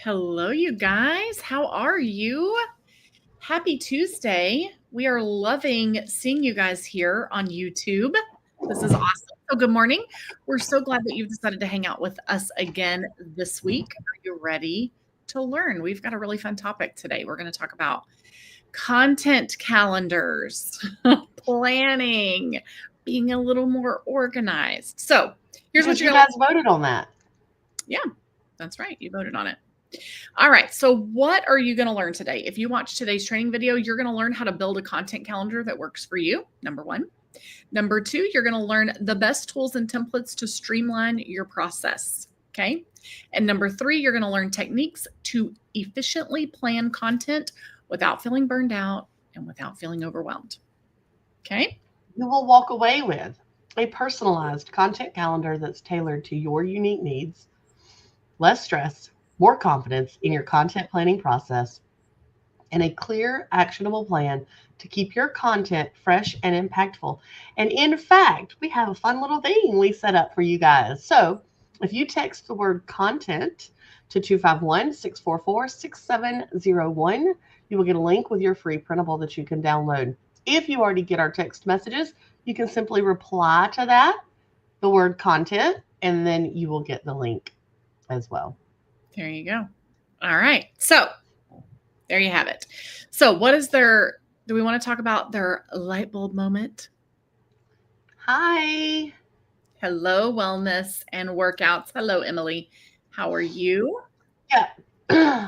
Hello, you guys. How are you? Happy Tuesday. We are loving seeing you guys here on YouTube. This is awesome. So good morning. We're so glad that you've decided to hang out with us again this week. Are you ready to learn? We've got a really fun topic today. We're going to talk about content calendars, planning, being a little more organized. So here's what you guys voted on that. Yeah, that's right. You voted on it. All right. So what are you going to learn today? If you watch today's training video, you're going to learn how to build a content calendar that works for you. Number one. Number two, you're going to learn the best tools and templates to streamline your process. Okay. And number three, you're going to learn techniques to efficiently plan content without feeling burned out and without feeling overwhelmed. Okay. You will walk away with a personalized content calendar that's tailored to your unique needs, less stress, more confidence in your content planning process, and a clear, actionable plan to keep your content fresh and impactful. And in fact, we have a fun little thing we set up for you guys. So if you text the word content to 251-644-6701, you will get a link with your free printable that you can download. If you already get our text messages, you can simply reply to that, the word content, and then you will get the link as well. There you go. All right. So there you have it. So what is do we want to talk about their light bulb moment? Hi. Hello, wellness and workouts. Hello, Emily. How are you? Yeah.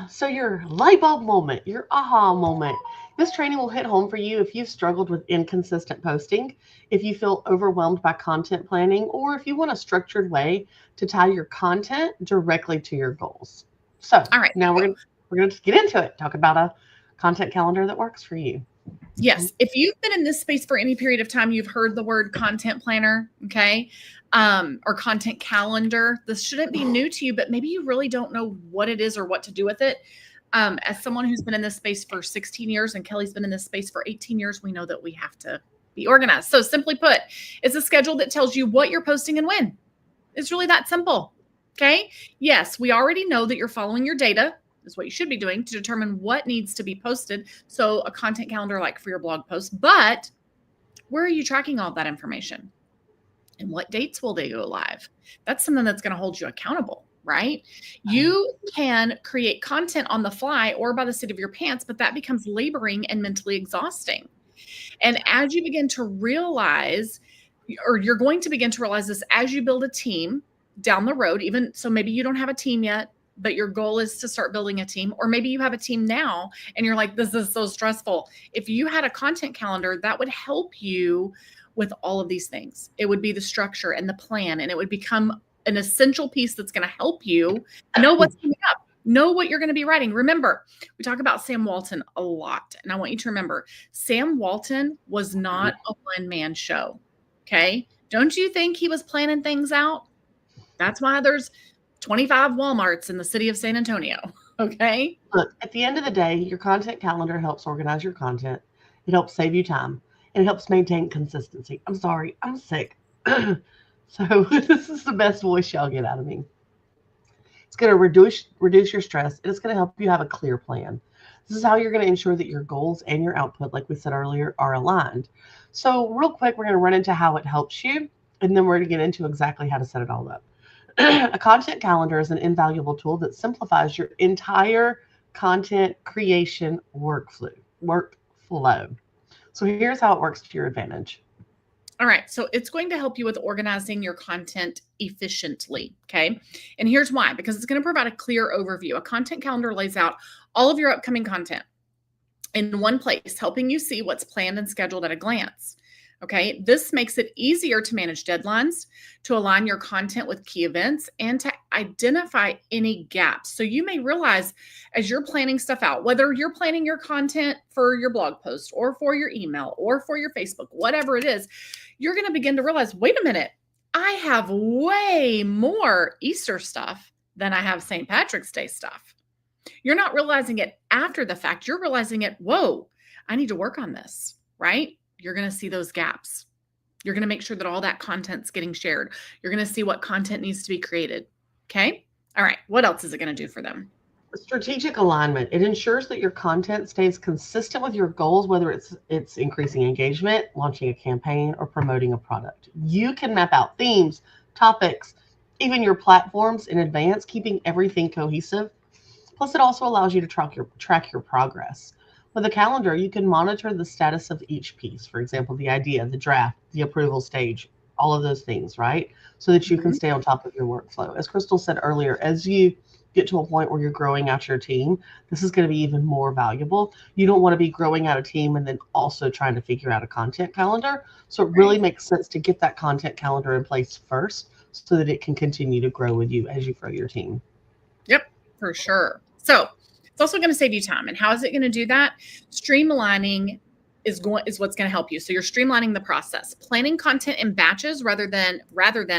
So your light bulb moment, your aha moment. This training will hit home for you if you've struggled with inconsistent posting, if you feel overwhelmed by content planning, or if you want a structured way to tie your content directly to your goals. So all right, now we're going to get into it, talk about a content calendar that works for you. Yes. If you've been in this space for any period of time, you've heard the word content planner, okay, or content calendar. This shouldn't be new to you, but maybe you really don't know what it is or what to do with it. As someone who's been in this space for 16 years and Kelly's been in this space for 18 years, we know that we have to be organized. So simply put, it's a schedule that tells you what you're posting and when. It's really that simple. Okay. Yes, we already know that you're following your data. Is what you should be doing to determine what needs to be posted. So a content calendar like for your blog post, but where are you tracking all of that information? And what dates will they go live? That's something that's going to hold you accountable, right? You can create content on the fly or by the seat of your pants, but that becomes laboring and mentally exhausting. And as you begin to realize, or you're going to begin to realize this as you build a team down the road, even so maybe you don't have a team yet, but your goal is to start building a team, or maybe you have a team now and you're like, this is so stressful. If you had a content calendar, that would help you with all of these things. It would be the structure and the plan, and it would become an essential piece that's going to help you know what's coming up, know what you're going to be writing. Remember, we talk about Sam Walton a lot, and I want you to remember, Sam Walton was not a one-man show, okay? Don't you think he was planning things out? That's why there's 25 Walmarts in the city of San Antonio. Okay. Look, at the end of the day, your content calendar helps organize your content. It helps save you time, and it helps maintain consistency. I'm sorry, I'm sick. So this is the best voice y'all get out of me. It's going to reduce your stress, and it's going to help you have a clear plan. This is how you're going to ensure that your goals and your output, like we said earlier, are aligned. So real quick, we're going to run into how it helps you, and then we're going to get into exactly how to set it all up. A content calendar is an invaluable tool that simplifies your entire content creation workflow. So here's how it works to your advantage. All right. So it's going to help you with organizing your content efficiently. Okay. And here's why, because it's going to provide a clear overview. A content calendar lays out all of your upcoming content in one place, helping you see what's planned and scheduled at a glance. Okay, this makes it easier to manage deadlines, to align your content with key events, and to identify any gaps. So you may realize as you're planning stuff out, whether you're planning your content for your blog post or for your email or for your Facebook, whatever it is, you're going to begin to realize, wait a minute, I have way more Easter stuff than I have St. Patrick's Day stuff. You're not realizing it after the fact. You're realizing it, whoa, I need to work on this, right? You're going to see those gaps. You're going to make sure that all that content's getting shared. You're going to see what content needs to be created. Okay. All right. What else is it going to do for them? Strategic alignment. It ensures that your content stays consistent with your goals, whether it's increasing engagement, launching a campaign, or promoting a product. You can map out themes, topics, even your platforms in advance, keeping everything cohesive. Plus, it also allows you to track your progress. With a calendar, you can monitor the status of each piece. For example, the idea, the draft, the approval stage, all of those things, right? So that you can Mhm. stay on top of your workflow. As Crystal said earlier, as you get to a point where you're growing out your team, this is going to be even more valuable. You don't want to be growing out a team and then also trying to figure out a content calendar. So it really Right. makes sense to get that content calendar in place first so that it can continue to grow with you as you grow your team. Yep, for sure. So it's also going to save you time. And how is it going to do that? Streamlining is what's going to help you. So you're streamlining the process. Planning content in batches rather than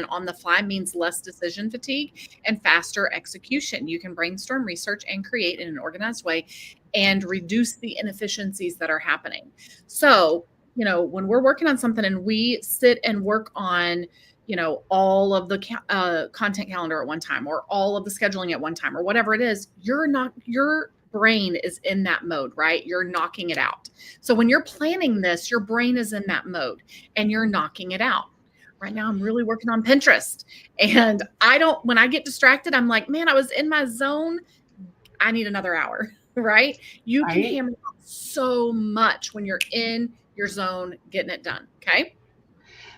on the fly means less decision fatigue and faster execution. You can brainstorm, research, and create in an organized way and reduce the inefficiencies that are happening. So, when we're working on something and we sit and work on all of the content calendar at one time, or all of the scheduling at one time, or whatever it is, your brain is in that mode, right? You're knocking it out. So when you're planning this, your brain is in that mode and you're knocking it out. Right now, I'm really working on Pinterest. And when I get distracted, I'm like, man, I was in my zone. I need another hour, right? You can Right? hammer out so much when you're in your zone getting it done. Okay.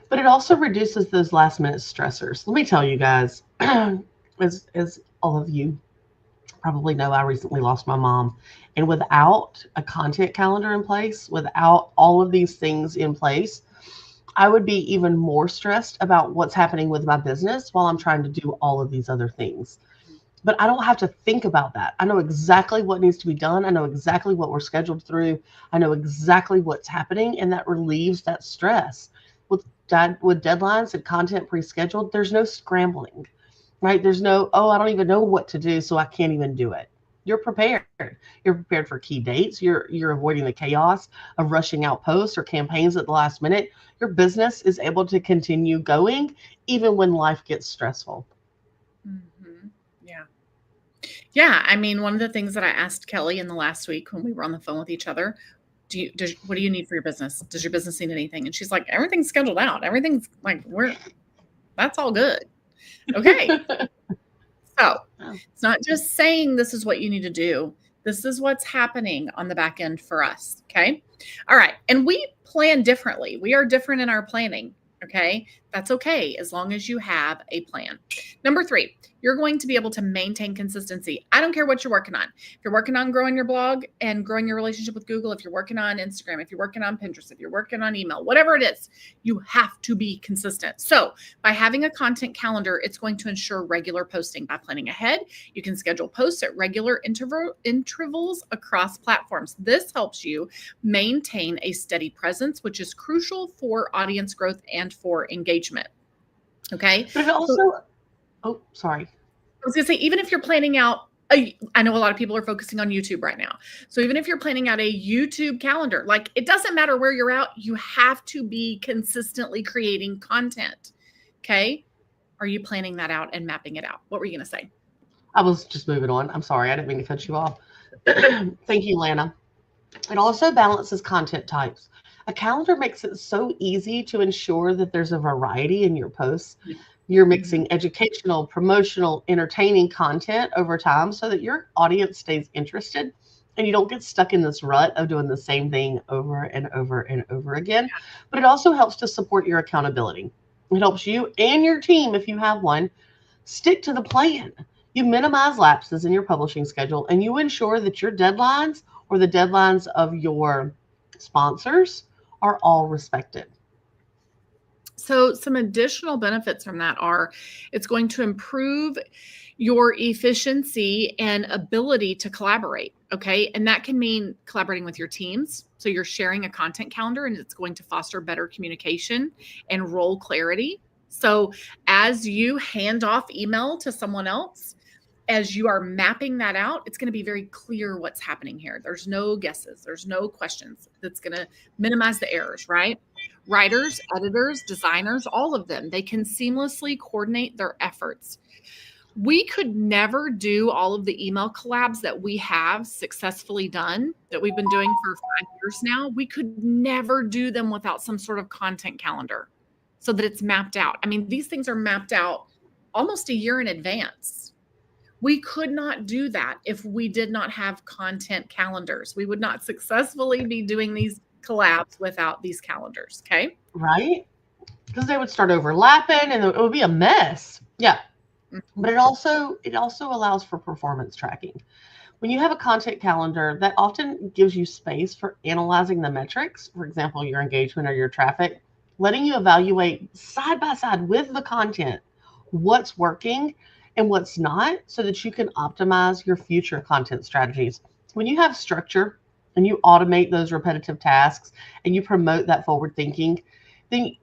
But it also reduces those last minute stressors. Let me tell you guys, as all of you probably know, I recently lost my mom. And without a content calendar in place, without all of these things in place, I would be even more stressed about what's happening with my business while I'm trying to do all of these other things. But I don't have to think about that. I know exactly what needs to be done. I know exactly what we're scheduled through. I know exactly what's happening, and that relieves that stress. With deadlines and content pre-scheduled, there's no scrambling, right? There's no, oh, I don't even know what to do, so I can't even do it. You're prepared. You're prepared for key dates. You're avoiding the chaos of rushing out posts or campaigns at the last minute. Your business is able to continue going even when life gets stressful. Mm-hmm. Yeah. Yeah, I mean, one of the things that I asked Kelly in the last week when we were on the phone with each other, what do you need for your business? Does your business need anything? And she's like, everything's scheduled out. Everything's like, that's all good. Okay. So it's not just saying this is what you need to do. This is what's happening on the back end for us. Okay. All right. And we plan differently. We are different in our planning. Okay. That's okay as long as you have a plan. Number 3, you're going to be able to maintain consistency. I don't care what you're working on. If you're working on growing your blog and growing your relationship with Google, if you're working on Instagram, if you're working on Pinterest, if you're working on email, whatever it is, you have to be consistent. So by having a content calendar, it's going to ensure regular posting. By planning ahead, you can schedule posts at regular intervals across platforms. This helps you maintain a steady presence, which is crucial for audience growth and for engagement. Okay. But it So also, oh, sorry. I was going to say, even if you're planning out, I know a lot of people are focusing on YouTube right now. So even if you're planning out a YouTube calendar, like it doesn't matter where you're at, you have to be consistently creating content. Okay. Are you planning that out and mapping it out? What were you going to say? I was just moving on. I'm sorry. I didn't mean to cut you off. Thank you, Lana. It also balances content types. A calendar makes it so easy to ensure that there's a variety in your posts. You're mixing educational, promotional, entertaining content over time so that your audience stays interested and you don't get stuck in this rut of doing the same thing over and over and over again. But it also helps to support your accountability. It helps you and your team, if you have one, stick to the plan. You minimize lapses in your publishing schedule and you ensure that your deadlines or the deadlines of your sponsors are all respected. So some additional benefits from that are it's going to improve your efficiency and ability to collaborate. Okay. And that can mean collaborating with your teams. So you're sharing a content calendar and it's going to foster better communication and role clarity. So as you hand off email to someone else, as you are mapping that out, it's going to be very clear what's happening here. There's no guesses. There's no questions. That's going to minimize the errors, right? Writers, editors, designers, all of them, they can seamlessly coordinate their efforts. We could never do all of the email collabs that we have successfully done, that we've been doing for 5 years now. We could never do them without some sort of content calendar so that it's mapped out. I mean, these things are mapped out almost a year in advance. We could not do that if we did not have content calendars. We would not successfully be doing these collabs without these calendars. Okay. Right? Because they would start overlapping and it would be a mess. Yeah. But it also allows for performance tracking. When you have a content calendar, that often gives you space for analyzing the metrics, for example, your engagement or your traffic, letting you evaluate side by side with the content what's working and what's not, so that you can optimize your future content strategies. When you have structure and you automate those repetitive tasks and you promote that forward thinking, then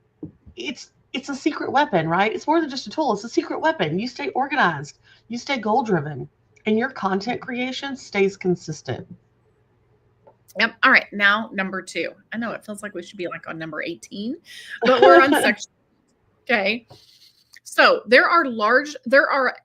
it's a secret weapon, right? It's more than just a tool. It's a secret weapon. You stay organized, you stay goal driven, and your content creation stays consistent. Yep. All right. Now, number 2. I know it feels like we should be like on number 18, but we're on section. Okay. So there are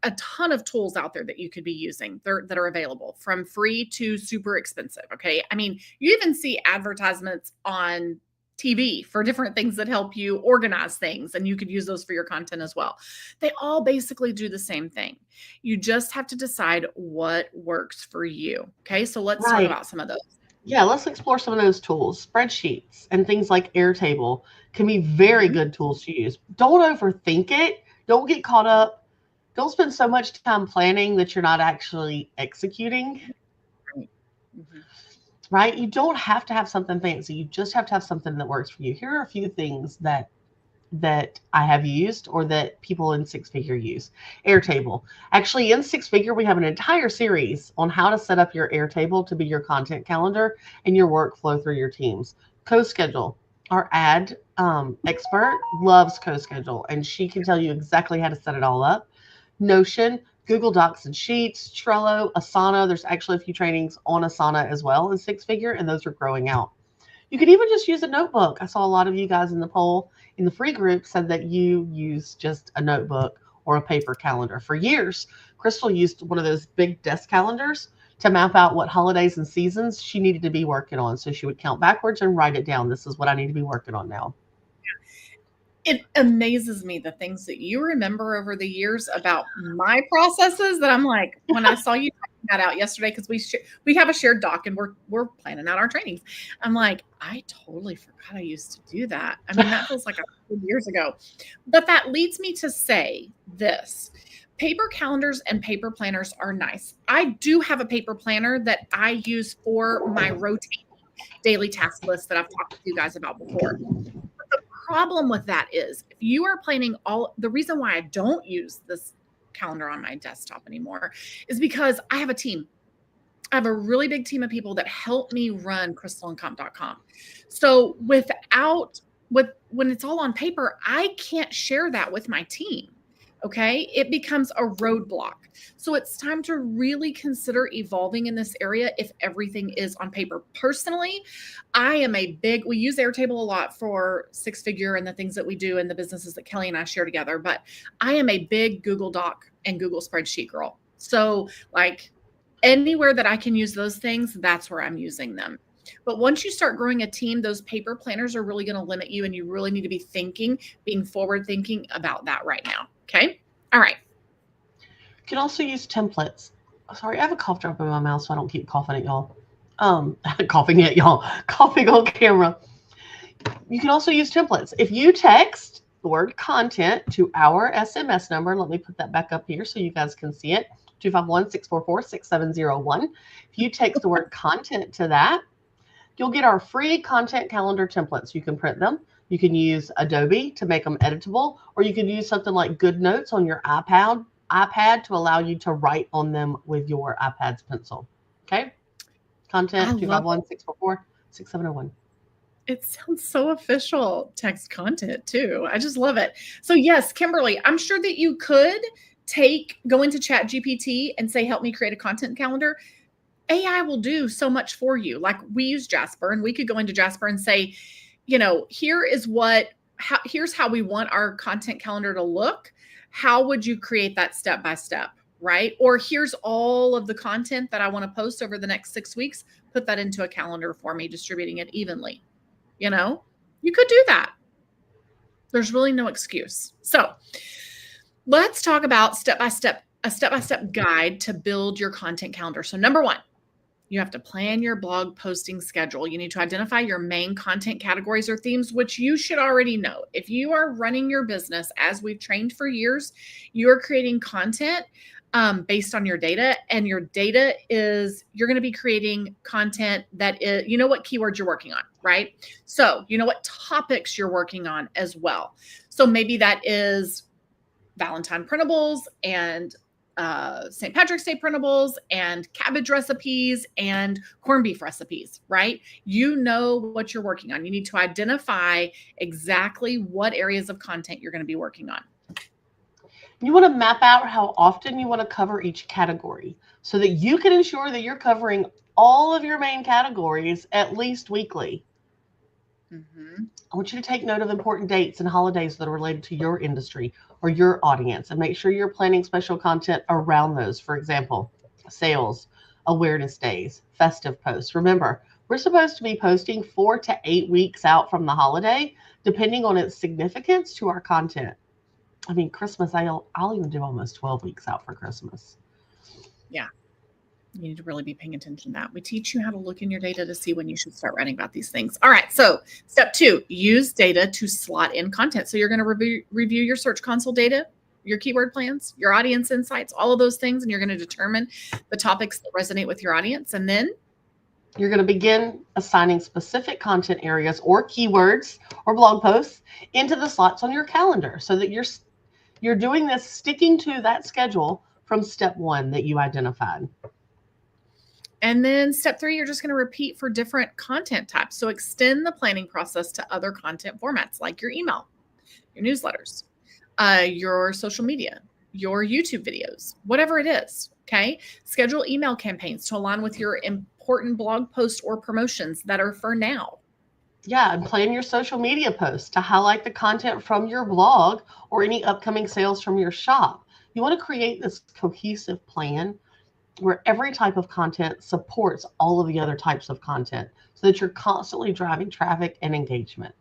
a ton of tools out there that you could be using that are available, from free to super expensive. Okay. I mean, you even see advertisements on TV for different things that help you organize things, and you could use those for your content as well. They all basically do the same thing. You just have to decide what works for you. Okay. So let's talk Right. about some of those. Yeah, let's explore some of those tools. Spreadsheets and things like Airtable can be very good tools to use. Don't overthink it. Don't get caught up. Don't spend so much time planning that you're not actually executing. Mhm. Right? You don't have to have something fancy. You just have to have something that works for you. Here are a few things that I have used or that people in Six Figure use. Airtable. Actually, in Six Figure, we have an entire series on how to set up your Airtable to be your content calendar and your workflow through your teams. CoSchedule. Our ad expert loves CoSchedule, and she can tell you exactly how to set it all up. Notion, Google Docs and Sheets, Trello, Asana. There's actually a few trainings on Asana as well in Six Figure, and those are growing out. You could even just use a notebook. I saw a lot of you guys in the poll in the free group said that you use just a notebook or a paper calendar. For years, Crystal used one of those big desk calendars to map out what holidays and seasons she needed to be working on. So she would count backwards and write it down. This is what I need to be working on now. It amazes me the things that you remember over the years about my processes, that I'm like, when I saw you typing that out yesterday, because we have a shared doc and we're planning out our trainings. I'm like, I totally forgot I used to do that. I mean, that feels like 100 years ago. But that leads me to say this. Paper calendars and paper planners are nice. I do have a paper planner that I use for my rotating daily task list that I've talked to you guys about before. Problem with that is, if you are planning the reason why I don't use this calendar on my desktop anymore is because I have a team. I have a really big team of people that help me run crystalandcomp.com. So when it's all on paper, I can't share that with my team. Okay. It becomes a roadblock. So it's time to really consider evolving in this area if everything is on paper. Personally, we use Airtable a lot for Six Figure and the things that we do in the businesses that Kelli and I share together, but I am a big Google Doc and Google spreadsheet girl. So like anywhere that I can use those things, that's where I'm using them. But once you start growing a team, those paper planners are really going to limit you, and you really need to be being forward thinking about that right now. Okay. All right. You can also use templates. Sorry, I have a cough drop in my mouth, so I don't keep coughing at y'all. Coughing on camera. You can also use templates. If you text the word content to our SMS number, let me put that back up here so you guys can see it, 251-644-6701. If you text the word content to that, you'll get our free content calendar templates. You can print them. You can use Adobe to make them editable, or you can use something like GoodNotes on your iPad to allow you to write on them with your iPad's pencil. Okay? Content 251-644-6701. It sounds so official. Text content too. I just love it. So yes, Kimberly, I'm sure that you could go into ChatGPT and say, help me create a content calendar. AI will do so much for you. Like we use Jasper, and we could go into Jasper and say, here's how we want our content calendar to look. how would you create that step by step, right? Or here's all of the content that I want to post over the next 6 weeks. Put that into a calendar for me, distributing it evenly. You know, you could do that. There's really no excuse. So let's talk about a step-by-step guide to build your content calendar. So number one, you have to plan your blog posting schedule. You need to identify your main content categories or themes, which you should already know. If you are running your business as we've trained for years, you're creating content based on your data, and your data is you're going to be creating content that is, you know what keywords you're working on, right? So you know what topics you're working on as well. So maybe that is Valentine printables and St. Patrick's Day printables and cabbage recipes and corned beef recipes, right? You know what you're working on. You need to identify exactly what areas of content you're going to be working on. You want to map out how often you want to cover each category so that you can ensure that you're covering all of your main categories at least weekly. I want you to take note of important dates and holidays that are related to your industry or your audience, and make sure you're planning special content around those. For example, sales, awareness days, festive posts. Remember, we're supposed to be posting 4 to 8 weeks out from the holiday, depending on its significance to our content. I mean, Christmas, I'll even do almost 12 weeks out for Christmas. Yeah. You need to really be paying attention to that. We teach you how to look in your data to see when you should start writing about these things. All right. So step 2, use data to slot in content. So you're going to review your Search Console data, your keyword plans, your audience insights, all of those things. And you're going to determine the topics that resonate with your audience. And then you're going to begin assigning specific content areas or keywords or blog posts into the slots on your calendar so that you're doing this sticking to that schedule from step 1 that you identified. And then step 3, you're just going to repeat for different content types. So extend the planning process to other content formats like your email, your newsletters, your social media, your YouTube videos, whatever it is. Okay. Schedule email campaigns to align with your important blog posts or promotions that are for now. Yeah, and plan your social media posts to highlight the content from your blog or any upcoming sales from your shop. You want to create this cohesive plan where every type of content supports all of the other types of content so that you're constantly driving traffic and engagement.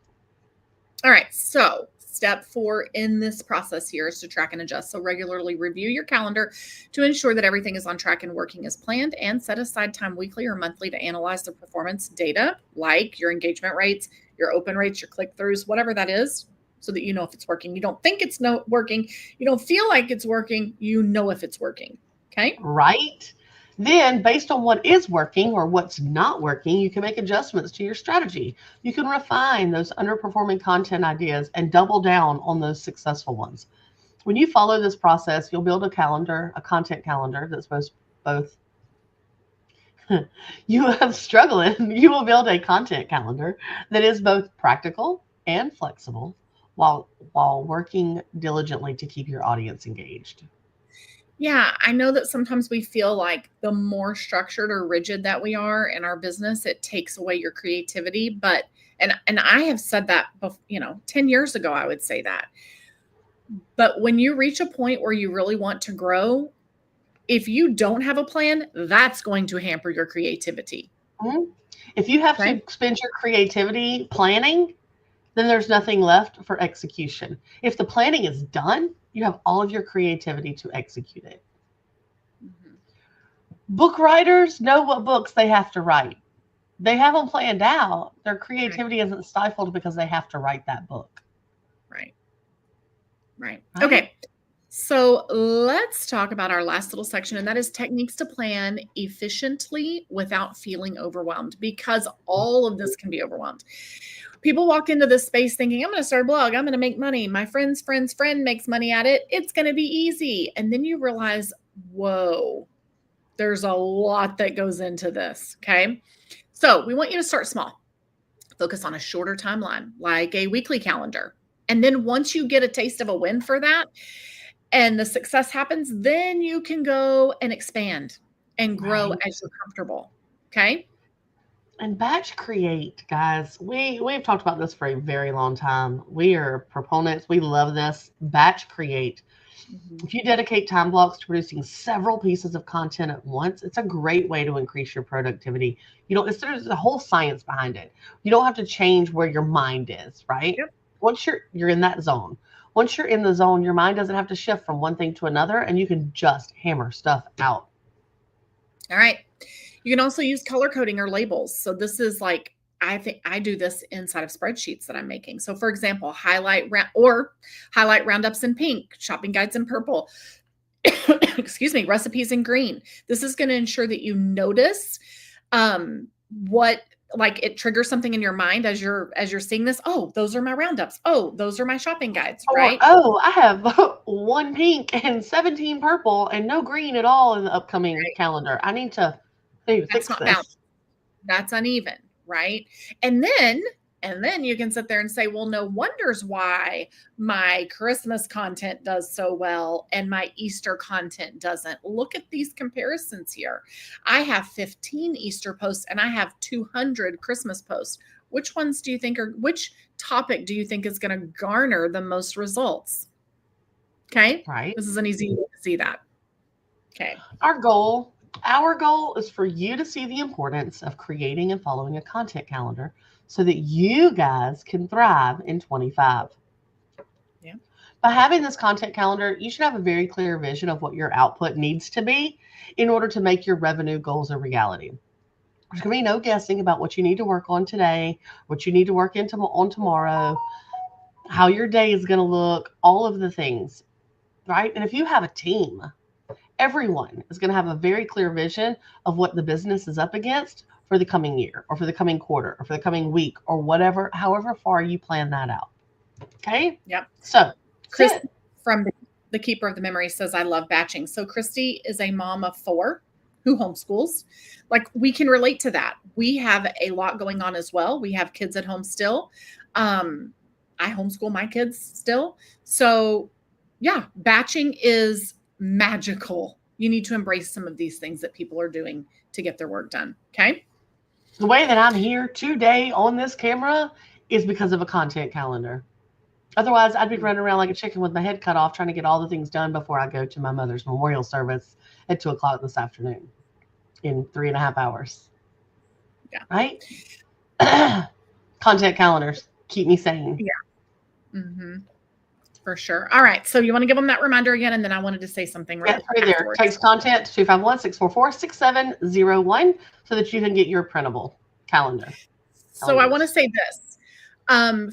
All right. So step 4 in this process here is to track and adjust. So regularly review your calendar to ensure that everything is on track and working as planned, and set aside time weekly or monthly to analyze the performance data, like your engagement rates, your open rates, your click-throughs, whatever that is, so that you know if it's working. You don't think it's not working. You don't feel like it's working. You know if it's working. Okay. Right. Then, based on what is working or what's not working, you can make adjustments to your strategy. You can refine those underperforming content ideas and double down on those successful ones. When you follow this process, you'll build a content calendar that's both you will build a content calendar that is both practical and flexible while working diligently to keep your audience engaged. Yeah, I know that sometimes we feel like the more structured or rigid that we are in our business, it takes away your creativity. But, and I have said that, 10 years ago, I would say that. But when you reach a point where you really want to grow, if you don't have a plan, that's going to hamper your creativity. Mm-hmm. If you have to spend your creativity planning, then there's nothing left for execution. If the planning is done, you have all of your creativity to execute it. Mm-hmm. Book writers know what books they have to write. They have them planned out. Their creativity isn't stifled because they have to write that book. Right. Okay. So let's talk about our last little section, and that is techniques to plan efficiently without feeling overwhelmed, because all of this can be overwhelmed. People walk into this space thinking, I'm going to start a blog. I'm going to make money. My friend's friend's friend makes money at it. It's going to be easy. And then you realize, whoa, there's a lot that goes into this. Okay. So we want you to start small. Focus on a shorter timeline, like a weekly calendar. And then once you get a taste of a win for that and the success happens, then you can go and expand and grow as you're comfortable. Okay. And batch create, guys, we've talked about this for a very long time. We are proponents. We love this. Batch create. Mhm. If you dedicate time blocks to producing several pieces of content at once, it's a great way to increase your productivity. There's a whole science behind it. You don't have to change where your mind is, right? Yep. Once you're in that zone. Once you're in the zone, your mind doesn't have to shift from one thing to another, and you can just hammer stuff out. All right. You can also use color coding or labels. So this is like, I think I do this inside of spreadsheets that I'm making. So for example, highlight roundups in pink, shopping guides in purple, excuse me, recipes in green. This is going to ensure that you notice what, like, it triggers something in your mind as you're seeing this. Oh, those are my roundups. Oh, those are my shopping guides, Or, right? oh, I have one pink and 17 purple and no green at all in the upcoming Right. calendar. I need to That's fix not balanced. this. That's uneven, right? And then you can sit there and say, well, no wonders why my Christmas content does so well and my Easter content doesn't. Look at these comparisons here. I have 15 Easter posts and I have 200 Christmas posts. Which ones do you think which topic do you think is going to garner the most results? Okay. Right. This is an easy way to see that. Okay. Our goal is for you to see the importance of creating and following a content calendar so that you guys can thrive in 25. Yeah. By having this content calendar, you should have a very clear vision of what your output needs to be in order to make your revenue goals a reality. There's going to be no guessing about what you need to work on today, what you need to work on tomorrow, how your day is going to look, all of the things, right? And if you have a team, everyone is going to have a very clear vision of what the business is up against for the coming year or for the coming quarter or for the coming week or whatever, however far you plan that out. Okay? Yep. So, Chris from the Keeper of the Memory says, I love batching. So Christy is a mom of 4 who homeschools. Like, we can relate to that. We have a lot going on as well. We have kids at home still. I homeschool my kids still. So yeah, batching is magical. You need to embrace some of these things that people are doing to get their work done. Okay. the way that I'm here today on this camera is because of a content calendar. Otherwise, I'd be running around like a chicken with my head cut off trying to get all the things done before I go to my mother's memorial service at 2:00 this afternoon in 3.5 hours. Yeah. Right? Content calendars keep me sane. Yeah. Mm-hmm. For sure. All right. So you want to give them that reminder again, and then I wanted to say something right there. Text content to 251-644-6701 so that you can get your printable calendar. So I want to say this.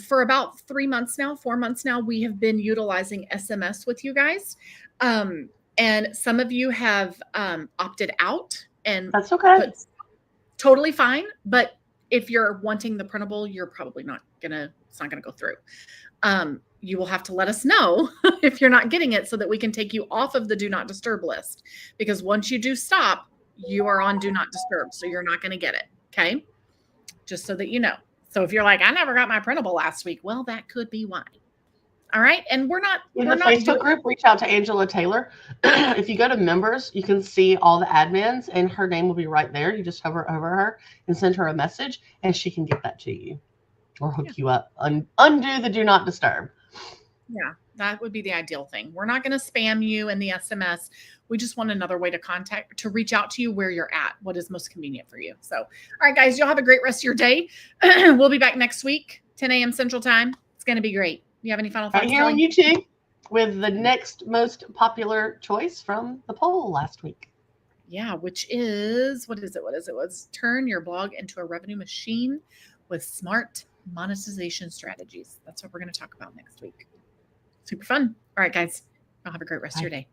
For about 4 months now, we have been utilizing SMS with you guys. And some of you have opted out, and that's okay. Totally fine. But if you're wanting the printable, you're probably it's not gonna go through. You will have to let us know if you're not getting it so that we can take you off of the do not disturb list, because once you do stop, you are on do not disturb. So you're not going to get it. Okay. Just so that you know. So if you're like, I never got my printable last week, well, that could be why. All right. And we're not in the Facebook group, reach out to Angela Taylor. If you go to members, you can see all the admins and her name will be right there. You just hover over her and send her a message and she can get that to you or hook you up. Undo the do not disturb. Yeah, that would be the ideal thing. We're not going to spam you in the SMS. We just want another way to reach out to you where you're at, what is most convenient for you. So, all right, guys, you'll have a great rest of your day. We'll be back next week, 10 a.m. Central Time. It's going to be great. You have any final thoughts? Right here on YouTube with the next most popular choice from the poll last week. Yeah, which is, what is it? It was turn your blog into a revenue machine with smart monetization strategies. That's what we're going to talk about next week. Super fun. All right, guys. Y'all have a great rest of your day.